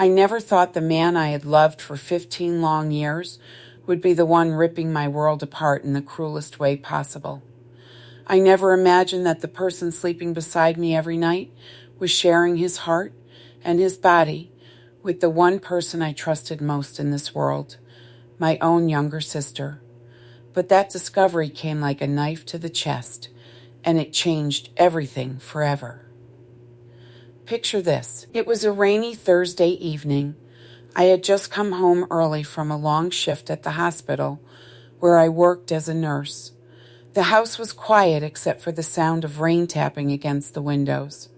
I never thought the man I had loved for 15 long years would be the one ripping my world apart in the cruelest way possible. I never imagined that the person sleeping beside me every night was sharing his heart and his body with the one person I trusted most in this world, my own younger sister. But that discovery came like a knife to the chest, and it changed everything forever. Picture this. It was a rainy Thursday evening. I had just come home early from a long shift at the hospital where I worked as a nurse. The house was quiet except for the sound of rain tapping against the windows.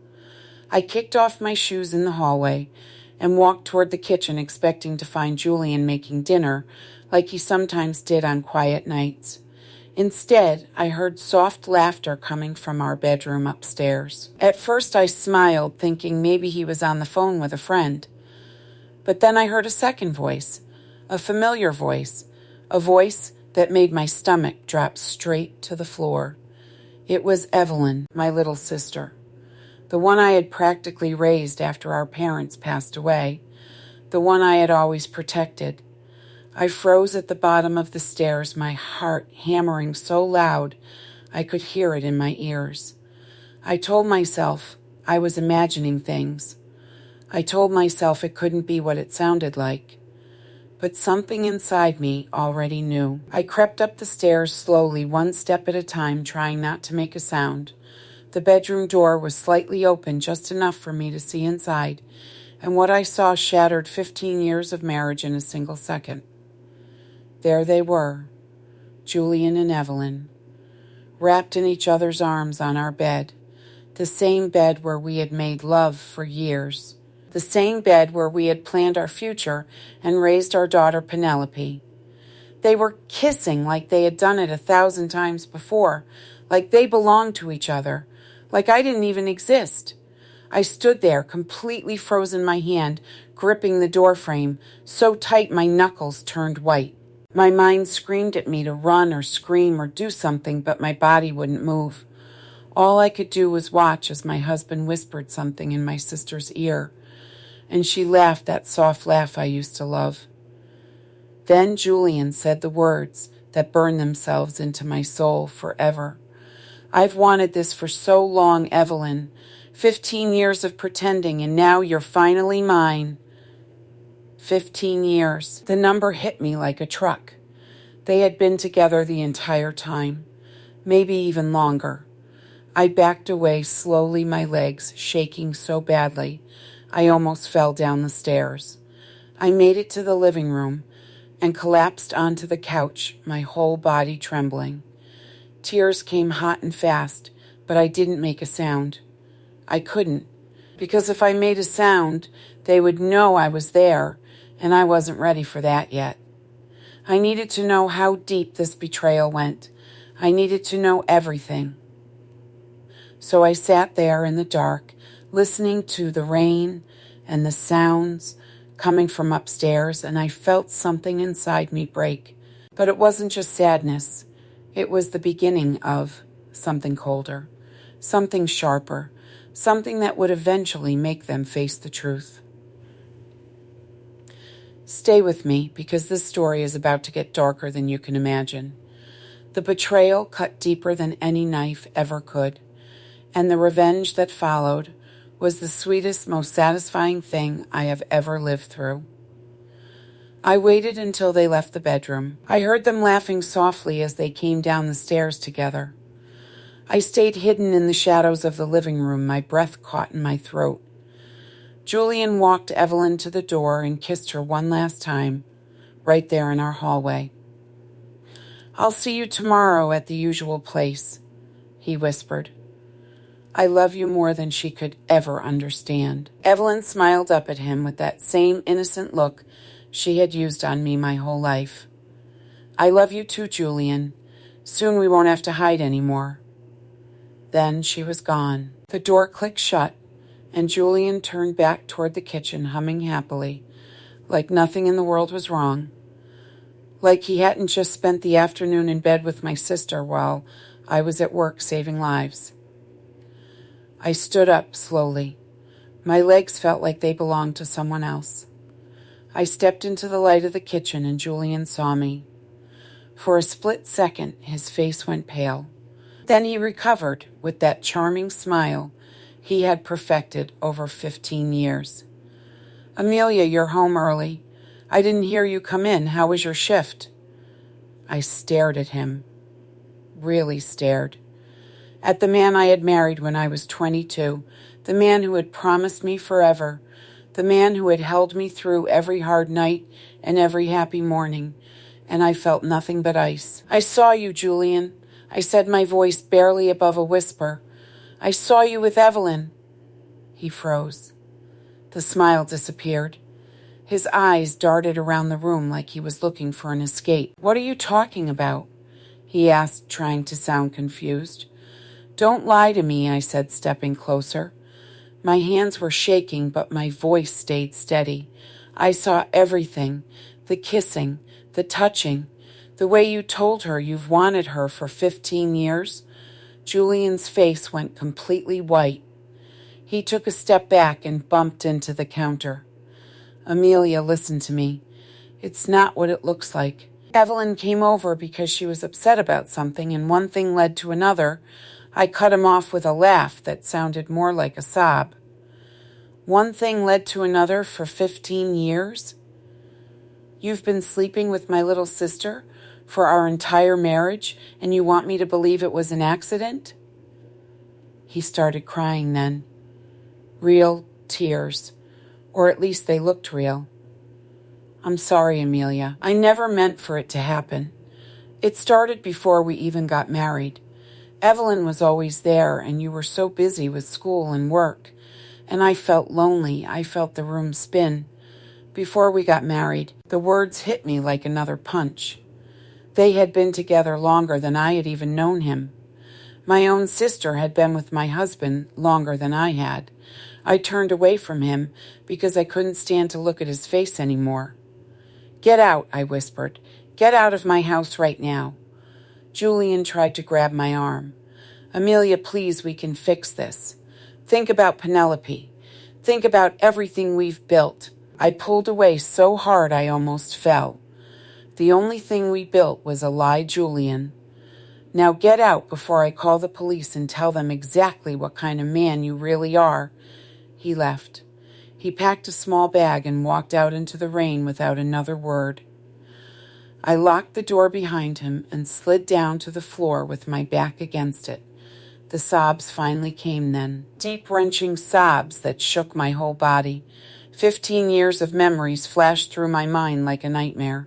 I kicked off my shoes in the hallway and walked toward the kitchen expecting to find Julian making dinner like he sometimes did on quiet nights. Instead, I heard soft laughter coming from our bedroom upstairs. At first, I smiled, thinking maybe he was on the phone with a friend. But then I heard a second voice, a familiar voice, a voice that made my stomach drop straight to the floor. It was Evelyn, my little sister, the one I had practically raised after our parents passed away, the one I had always protected. I froze at the bottom of the stairs, my heart hammering so loud I could hear it in my ears. I told myself I was imagining things. I told myself it couldn't be what it sounded like. But something inside me already knew. I crept up the stairs slowly, one step at a time, trying not to make a sound. The bedroom door was slightly open, just enough for me to see inside, and what I saw shattered 15 years of marriage in a single second. There they were, Julian and Evelyn, wrapped in each other's arms on our bed, the same bed where we had made love for years, the same bed where we had planned our future and raised our daughter Penelope. They were kissing like they had done it 1,000 times before, like they belonged to each other, like I didn't even exist. I stood there, completely frozen, my hand gripping the doorframe, so tight my knuckles turned white. My mind screamed at me to run or scream or do something, but my body wouldn't move. All I could do was watch as my husband whispered something in my sister's ear, and she laughed that soft laugh I used to love. Then Julian said the words that burned themselves into my soul forever. I've wanted this for so long, Evelyn. 15 years of pretending, and now you're finally mine. 15 years. The number hit me like a truck. They had been together the entire time, maybe even longer. I backed away slowly, my legs shaking so badly I almost fell down the stairs. I made it to the living room and collapsed onto the couch, my whole body trembling. Tears came hot and fast, but I didn't make a sound. I couldn't, because if I made a sound, they would know I was there, and I wasn't ready for that yet. I needed to know how deep this betrayal went. I needed to know everything. So I sat there in the dark, listening to the rain and the sounds coming from upstairs, and I felt something inside me break. But it wasn't just sadness. It was the beginning of something colder, something sharper, something that would eventually make them face the truth. Stay with me, because this story is about to get darker than you can imagine. The betrayal cut deeper than any knife ever could, and the revenge that followed was the sweetest, most satisfying thing I have ever lived through. I waited until they left the bedroom. I heard them laughing softly as they came down the stairs together. I stayed hidden in the shadows of the living room, my breath caught in my throat. Julian walked Evelyn to the door and kissed her one last time, right there in our hallway. "I'll see you tomorrow at the usual place," he whispered. I love you more than she could ever understand. Evelyn smiled up at him with that same innocent look she had used on me my whole life. "I love you too, Julian. Soon we won't have to hide anymore." Then she was gone. The door clicked shut, and Julian turned back toward the kitchen, humming happily, like nothing in the world was wrong, like he hadn't just spent the afternoon in bed with my sister while I was at work saving lives. I stood up slowly. My legs felt like they belonged to someone else. I stepped into the light of the kitchen and Julian saw me. For a split second, his face went pale. Then he recovered with that charming smile he had perfected over 15 years. "Amelia, you're home early. I didn't hear you come in. How was your shift?" I stared at him. Really stared. At the man I had married when I was 22, the man who had promised me forever, the man who had held me through every hard night and every happy morning, and I felt nothing but ice. "I saw you, Julian," I said, my voice barely above a whisper. "I saw you with Evelyn." He froze. The smile disappeared. His eyes darted around the room like he was looking for an escape. "What are you talking about?" he asked, trying to sound confused. "Don't lie to me," I said, stepping closer. My hands were shaking, but my voice stayed steady. "I saw everything, the kissing, the touching, the way you told her you've wanted her for 15 years. Julian's face went completely white. He took a step back and bumped into the counter. "Amelia, listen to me. It's not what it looks like. Evelyn came over because she was upset about something, and one thing led to another." I cut him off with a laugh that sounded more like a sob. "One thing led to another for 15 years? You've been sleeping with my little sister for our entire marriage, and you want me to believe it was an accident?" He started crying then. Real tears, or at least they looked real. "I'm sorry, Amelia. I never meant for it to happen. It started before we even got married. Evelyn was always there, and you were so busy with school and work. And I felt lonely. I felt the room spin. Before we got married, the words hit me like another punch. They had been together longer than I had even known him. My own sister had been with my husband longer than I had. I turned away from him because I couldn't stand to look at his face anymore. "Get out," I whispered. "Get out of my house right now." Julian tried to grab my arm. "Amelia, please, we can fix this. Think about Penelope. Think about everything we've built." I pulled away so hard I almost fell. The only thing we built was a lie, Julian. "Now get out before I call the police and tell them exactly what kind of man you really are." He left. He packed a small bag and walked out into the rain without another word. I locked the door behind him and slid down to the floor with my back against it. The sobs finally came then, deep, wrenching sobs that shook my whole body. 15 years of memories flashed through my mind like a nightmare.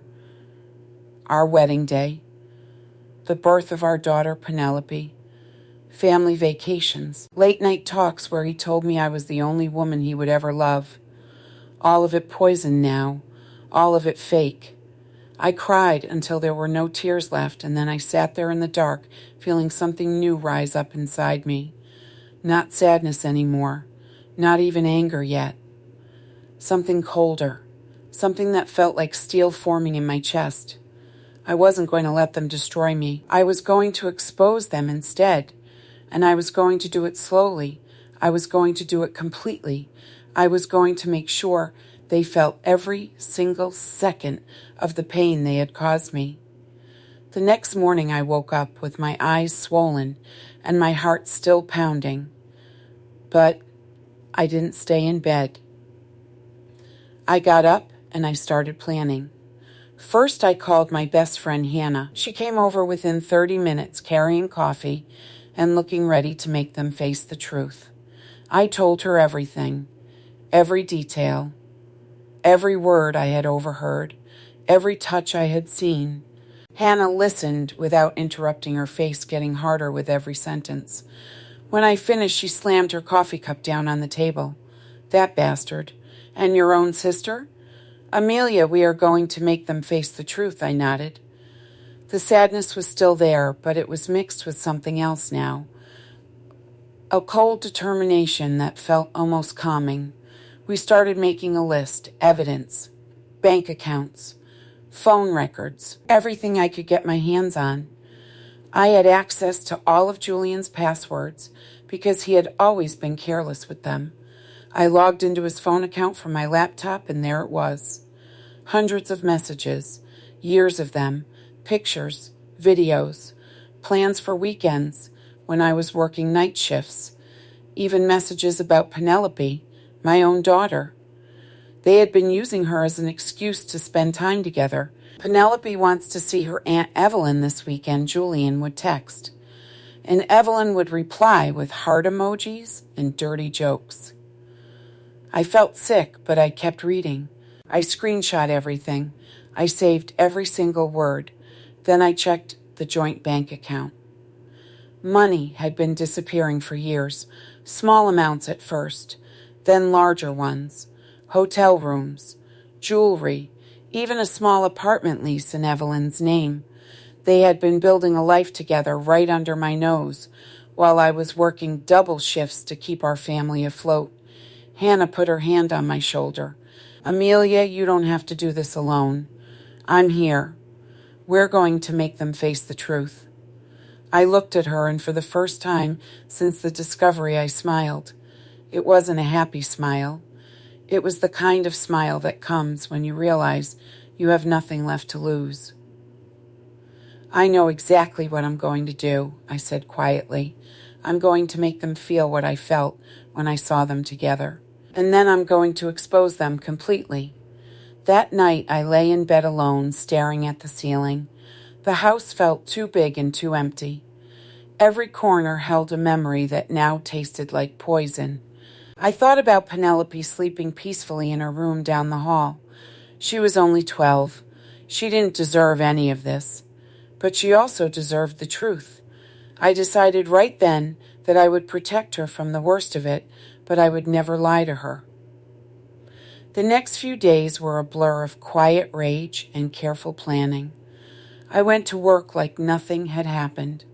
Our wedding day, the birth of our daughter Penelope, family vacations, late-night talks where he told me I was the only woman he would ever love. All of it poisoned now, all of it fake. I cried until there were no tears left, and then I sat there in the dark, feeling something new rise up inside me. Not sadness anymore, not even anger yet. Something colder, something that felt like steel forming in my chest. I wasn't going to let them destroy me. I was going to expose them instead, and I was going to do it slowly. I was going to do it completely. I was going to make sure they felt every single second of the pain they had caused me. The next morning I woke up with my eyes swollen and my heart still pounding. But I didn't stay in bed. I got up and I started planning. First, I called my best friend Hannah. She came over within 30 minutes carrying coffee and looking ready to make them face the truth. I told her everything, every detail, every word I had overheard, every touch I had seen. Hannah listened without interrupting, her face getting harder with every sentence. When I finished, she slammed her coffee cup down on the table. "That bastard. And your own sister?" "Amelia, we are going to make them face the truth," I nodded. The sadness was still there, but it was mixed with something else now. A cold determination that felt almost calming. We started making a list, evidence, bank accounts, phone records, everything I could get my hands on. I had access to all of Julian's passwords because he had always been careless with them. I logged into his phone account from my laptop, and there it was. Hundreds of messages, years of them, pictures, videos, plans for weekends when I was working night shifts, even messages about Penelope, my own daughter. They had been using her as an excuse to spend time together. Penelope wants to see her Aunt Evelyn this weekend, Julian would text. And Evelyn would reply with heart emojis and dirty jokes. I felt sick, but I kept reading. I screenshot everything. I saved every single word. Then I checked the joint bank account. Money had been disappearing for years, small amounts at first, then larger ones. Hotel rooms, jewelry, even a small apartment lease in Evelyn's name. They had been building a life together right under my nose, while I was working double shifts to keep our family afloat. Hannah put her hand on my shoulder. Amelia, you don't have to do this alone. I'm here. We're going to make them face the truth. I looked at her, and for the first time since the discovery, I smiled. It wasn't a happy smile. It was the kind of smile that comes when you realize you have nothing left to lose. I know exactly what I'm going to do, I said quietly. I'm going to make them feel what I felt when I saw them together. And then I'm going to expose them completely. That night I lay in bed alone, staring at the ceiling. The house felt too big and too empty. Every corner held a memory that now tasted like poison. I thought about Penelope sleeping peacefully in her room down the hall. She was only 12. She didn't deserve any of this. But she also deserved the truth. I decided right then that I would protect her from the worst of it, but I would never lie to her. The next few days were a blur of quiet rage and careful planning. I went to work like nothing had happened.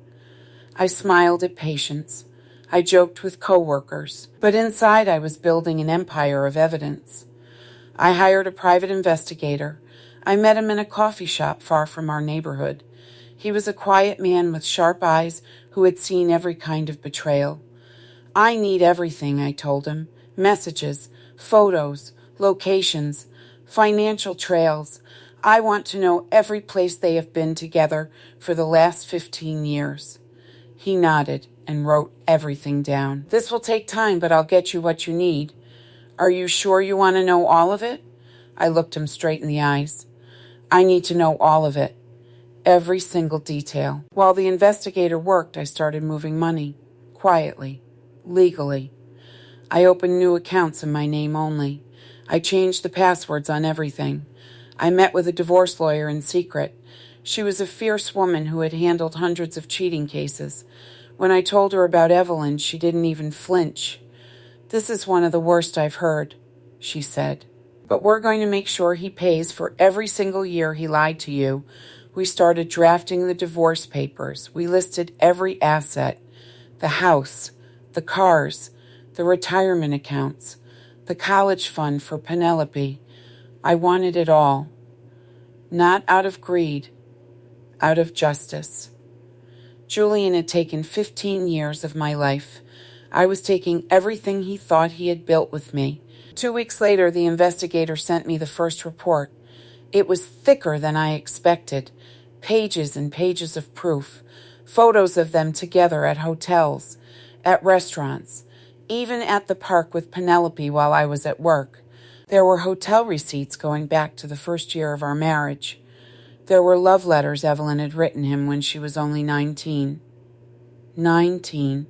I smiled at patients. I joked with coworkers, but inside I was building an empire of evidence. I hired a private investigator. I met him in a coffee shop far from our neighborhood. He was a quiet man with sharp eyes who had seen every kind of betrayal. I need everything, I told him. Messages, photos, locations, financial trails. I want to know every place they have been together for the last 15 years. He nodded and wrote everything down. This will take time, but I'll get you what you need. Are you sure you want to know all of it? I looked him straight in the eyes. I need to know all of it. Every single detail. While the investigator worked, I started moving money. Quietly. Legally. I opened new accounts in my name only. I changed the passwords on everything. I met with a divorce lawyer in secret. She was a fierce woman who had handled hundreds of cheating cases. When I told her about Evelyn, she didn't even flinch. This is one of the worst I've heard, she said. But we're going to make sure he pays for every single year he lied to you. We started drafting the divorce papers. We listed every asset, the house, the cars, the retirement accounts, the college fund for Penelope. I wanted it all. Not out of greed, out of justice. Julian had taken 15 years of my life. I was taking everything he thought he had built with me. 2 weeks later, the investigator sent me the first report. It was thicker than I expected. Pages and pages of proof. Photos of them together at hotels, at restaurants, even at the park with Penelope while I was at work. There were hotel receipts going back to the first year of our marriage. There were love letters Evelyn had written him when she was only 19. 19.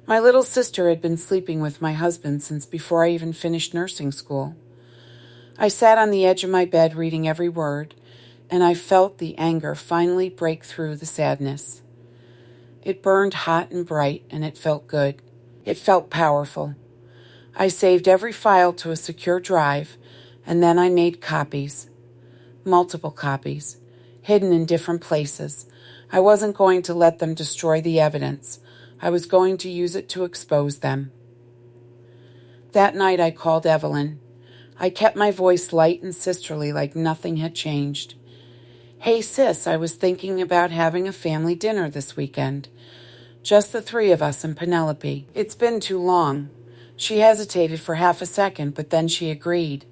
My little sister had been sleeping with my husband since before I even finished nursing school. I sat on the edge of my bed reading every word, and I felt the anger finally break through the sadness. It burned hot and bright, and it felt good. It felt powerful. I saved every file to a secure drive, and then I made copies. Multiple copies, hidden in different places. I wasn't going to let them destroy the evidence. I was going to use it to expose them. That night I called Evelyn. I kept my voice light and sisterly like nothing had changed. Hey sis, I was thinking about having a family dinner this weekend. Just the three of us and Penelope. It's been too long. She hesitated for half a second, but then she agreed.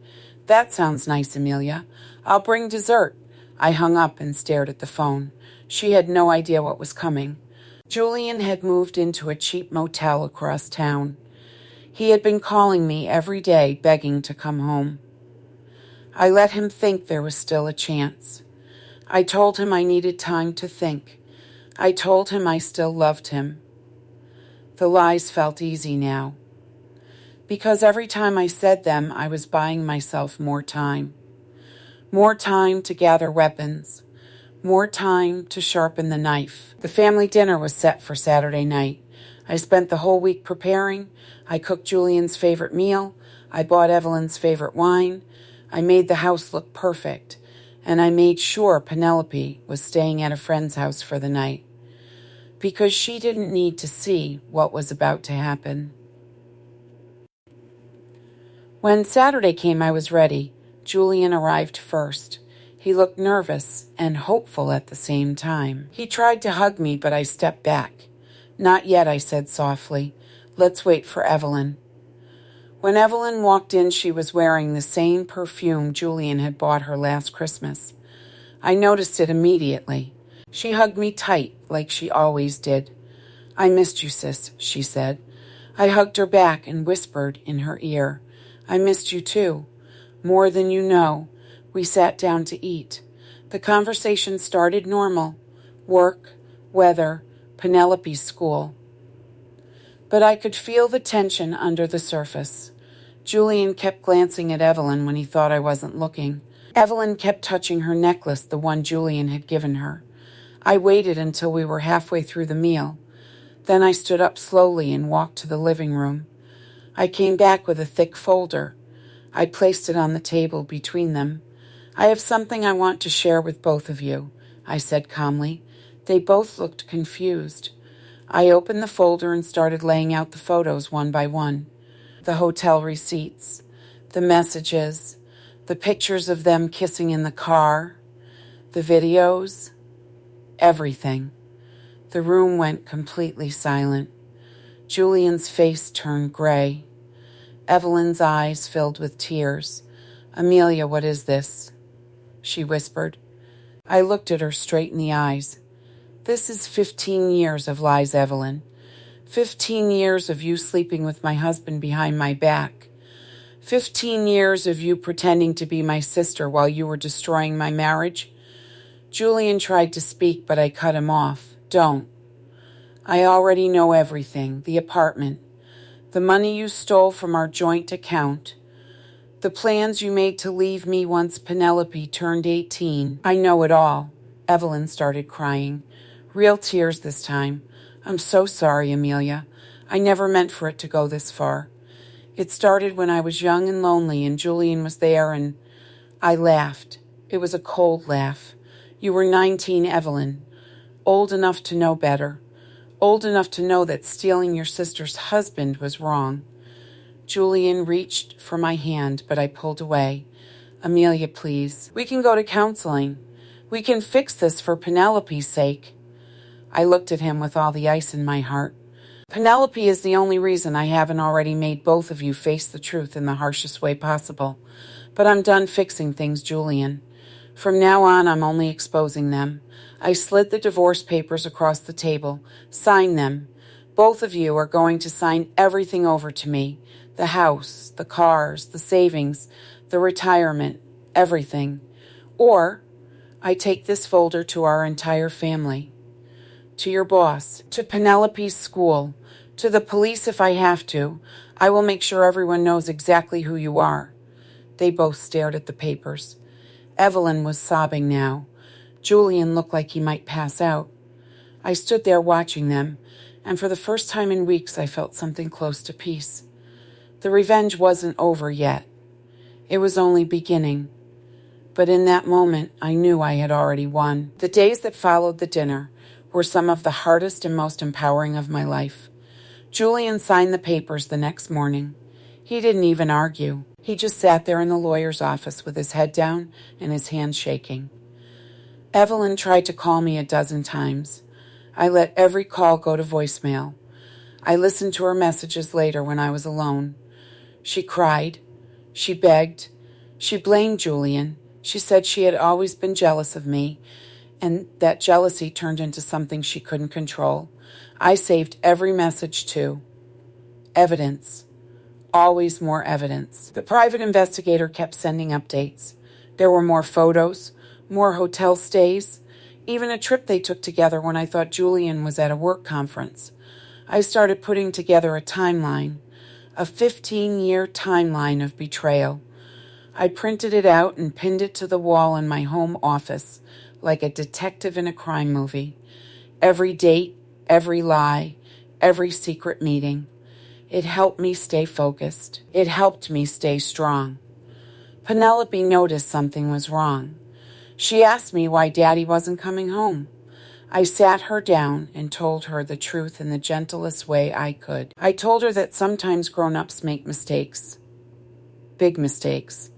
That sounds nice, Amelia. I'll bring dessert. I hung up and stared at the phone. She had no idea what was coming. Julian had moved into a cheap motel across town. He had been calling me every day, begging to come home. I let him think there was still a chance. I told him I needed time to think. I told him I still loved him. The lies felt easy now. Because every time I said them, I was buying myself more time. More time to gather weapons. More time to sharpen the knife. The family dinner was set for Saturday night. I spent the whole week preparing. I cooked Julian's favorite meal. I bought Evelyn's favorite wine. I made the house look perfect. And I made sure Penelope was staying at a friend's house for the night. Because she didn't need to see what was about to happen. When Saturday came, I was ready. Julian arrived first. He looked nervous and hopeful at the same time. He tried to hug me, but I stepped back. Not yet, I said softly. Let's wait for Evelyn. When Evelyn walked in, she was wearing the same perfume Julian had bought her last Christmas. I noticed it immediately. She hugged me tight, like she always did. I missed you, sis, she said. I hugged her back and whispered in her ear. I missed you too. More than you know. We sat down to eat. The conversation started normal. Work, weather, Penelope's school. But I could feel the tension under the surface. Julian kept glancing at Evelyn when he thought I wasn't looking. Evelyn kept touching her necklace, the one Julian had given her. I waited until we were halfway through the meal. Then I stood up slowly and walked to the living room. I came back with a thick folder. I placed it on the table between them. I have something I want to share with both of you, I said calmly. They both looked confused. I opened the folder and started laying out the photos one by one. The hotel receipts, the messages, the pictures of them kissing in the car, the videos, everything. The room went completely silent. Julian's face turned gray. Evelyn's eyes filled with tears. Amelia, what is this? She whispered. I looked at her straight in the eyes. This is 15 years of lies, Evelyn. 15 years of you sleeping with my husband behind my back. 15 years of you pretending to be my sister while you were destroying my marriage. Julian tried to speak, but I cut him off. Don't. I already know everything. The apartment. The money you stole from our joint account. The plans you made to leave me once Penelope turned 18. I know it all. Evelyn started crying. Real tears this time. I'm so sorry, Amelia. I never meant for it to go this far. It started when I was young and lonely and Julian was there and I laughed. It was a cold laugh. You were 19, Evelyn. Old enough to know better. Old enough to know that stealing your sister's husband was wrong. Julian reached for my hand, but I pulled away. Amelia, please. We can go to counseling. We can fix this for Penelope's sake. I looked at him with all the ice in my heart. Penelope is the only reason I haven't already made both of you face the truth in the harshest way possible. But I'm done fixing things, Julian. From now on, I'm only exposing them. I slid the divorce papers across the table. Sign them. Both of you are going to sign everything over to me. The house, the cars, the savings, the retirement, everything. Or I take this folder to our entire family. To your boss, to Penelope's school, to the police if I have to. I will make sure everyone knows exactly who you are. They both stared at the papers. Evelyn was sobbing now. Julian looked like he might pass out. I stood there watching them, and for the first time in weeks I felt something close to peace. The revenge wasn't over yet. It was only beginning. But in that moment, I knew I had already won. The days that followed the dinner were some of the hardest and most empowering of my life. Julian signed the papers the next morning. He didn't even argue. He just sat there in the lawyer's office with his head down and his hands shaking. Evelyn tried to call me a dozen times. I let every call go to voicemail. I listened to her messages later when I was alone. She cried. She begged. She blamed Julian. She said she had always been jealous of me, and that jealousy turned into something she couldn't control. I saved every message too. Evidence. Always more evidence. The private investigator kept sending updates. There were more photos, more hotel stays, even a trip they took together when I thought Julian was at a work conference. I started putting together a timeline, a 15-year timeline of betrayal. I printed it out and pinned it to the wall in my home office, like a detective in a crime movie. Every date, every lie, every secret meeting. It helped me stay focused. It helped me stay strong. Penelope noticed something was wrong. She asked me why Daddy wasn't coming home. I sat her down and told her the truth in the gentlest way I could. I told her that sometimes grown-ups make mistakes. Big mistakes.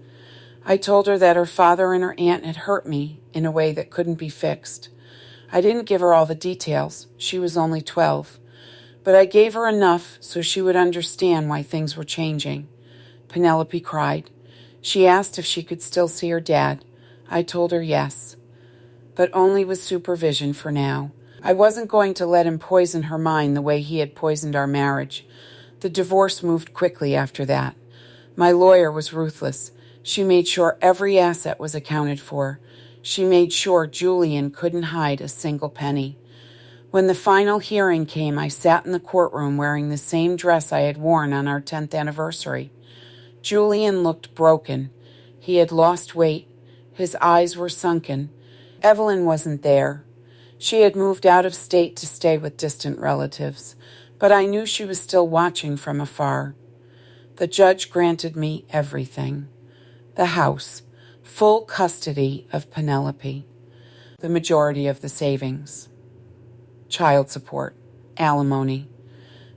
I told her that her father and her aunt had hurt me in a way that couldn't be fixed. I didn't give her all the details. She was only 12. But I gave her enough so she would understand why things were changing. Penelope cried. She asked if she could still see her dad. I told her yes, but only with supervision for now. I wasn't going to let him poison her mind the way he had poisoned our marriage. The divorce moved quickly after that. My lawyer was ruthless. She made sure every asset was accounted for. She made sure Julian couldn't hide a single penny. When the final hearing came, I sat in the courtroom wearing the same dress I had worn on our 10th anniversary. Julian looked broken. He had lost weight. His eyes were sunken. Evelyn wasn't there. She had moved out of state to stay with distant relatives, but I knew she was still watching from afar. The judge granted me everything. The house, full custody of Penelope, the majority of the savings, child support, alimony.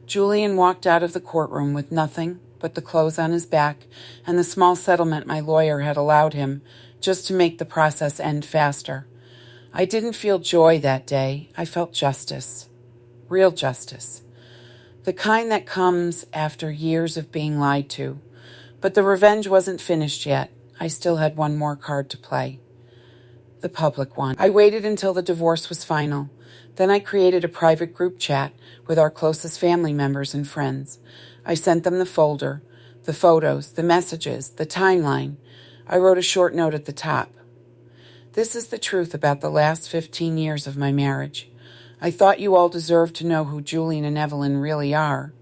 Julian walked out of the courtroom with nothing but the clothes on his back and the small settlement my lawyer had allowed him just to make the process end faster. I didn't feel joy that day. I felt justice. Real justice. The kind that comes after years of being lied to. But the revenge wasn't finished yet. I still had one more card to play. The public one. I waited until the divorce was final. Then I created a private group chat with our closest family members and friends. I sent them the folder, the photos, the messages, the timeline. I wrote a short note at the top. This is the truth about the last 15 years of my marriage. I thought you all deserved to know who Julian and Evelyn really are.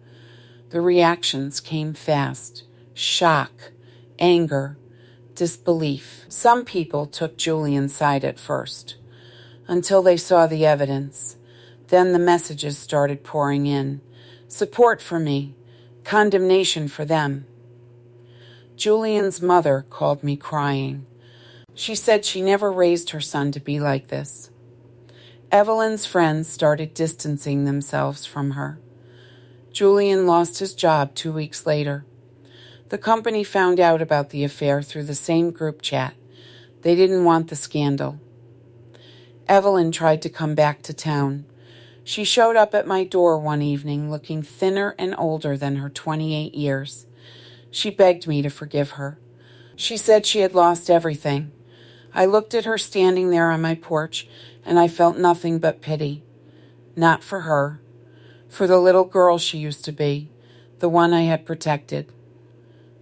The reactions came fast. Shock, anger, disbelief. Some people took Julian's side at first, until they saw the evidence. Then the messages started pouring in. Support for me, condemnation for them. Julian's mother called me crying. She said she never raised her son to be like this. Evelyn's friends started distancing themselves from her. Julian lost his job 2 weeks later. The company found out about the affair through the same group chat. They didn't want the scandal. Evelyn tried to come back to town. She showed up at my door one evening looking thinner and older than her 28 years. She begged me to forgive her. She said she had lost everything. I looked at her standing there on my porch, and I felt nothing but pity. Not for her. For the little girl she used to be, the one I had protected.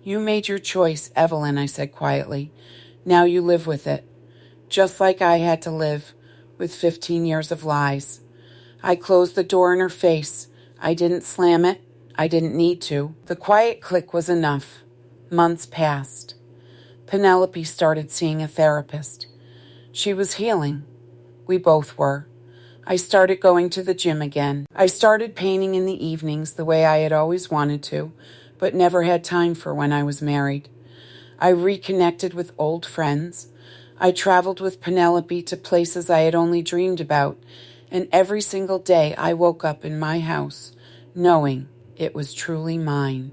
You made your choice, Evelyn, I said quietly. Now you live with it. Just like I had to live with 15 years of lies. I closed the door in her face. I didn't slam it. I didn't need to. The quiet click was enough. Months passed. Penelope started seeing a therapist. She was healing. We both were. I started going to the gym again. I started painting in the evenings the way I had always wanted to, but never had time for when I was married. I reconnected with old friends. I traveled with Penelope to places I had only dreamed about, and every single day I woke up in my house knowing it was truly mine.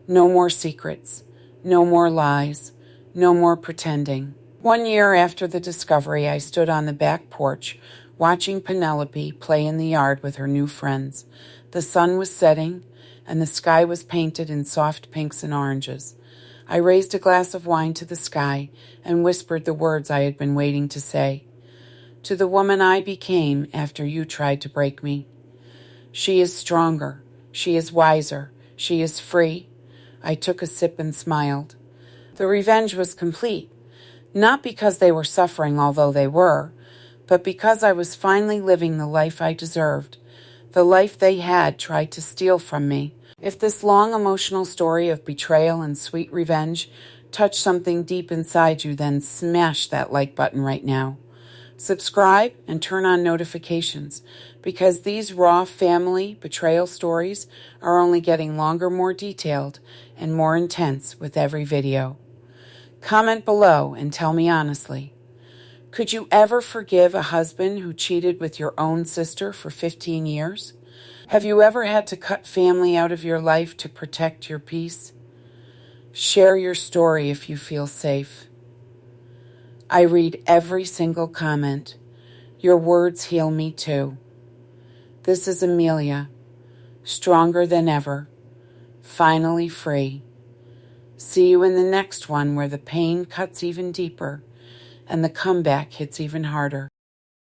No more secrets, no more lies, no more pretending. 1 year after the discovery, I stood on the back porch watching Penelope play in the yard with her new friends. The sun was setting, and the sky was painted in soft pinks and oranges. I raised a glass of wine to the sky and whispered the words I had been waiting to say. To the woman I became after you tried to break me. She is stronger. She is wiser. She is free. I took a sip and smiled. The revenge was complete, not because they were suffering, although they were, but because I was finally living the life I deserved, the life they had tried to steal from me. If this long emotional story of betrayal and sweet revenge touched something deep inside you, then smash that like button right now. Subscribe and turn on notifications, because these raw family betrayal stories are only getting longer, more detailed, and more intense with every video. Comment below and tell me honestly. Could you ever forgive a husband who cheated with your own sister for 15 years? Have you ever had to cut family out of your life to protect your peace? Share your story if you feel safe. I read every single comment. Your words heal me too. This is Amelia, stronger than ever, finally free. See you in the next one where the pain cuts even deeper and the comeback hits even harder.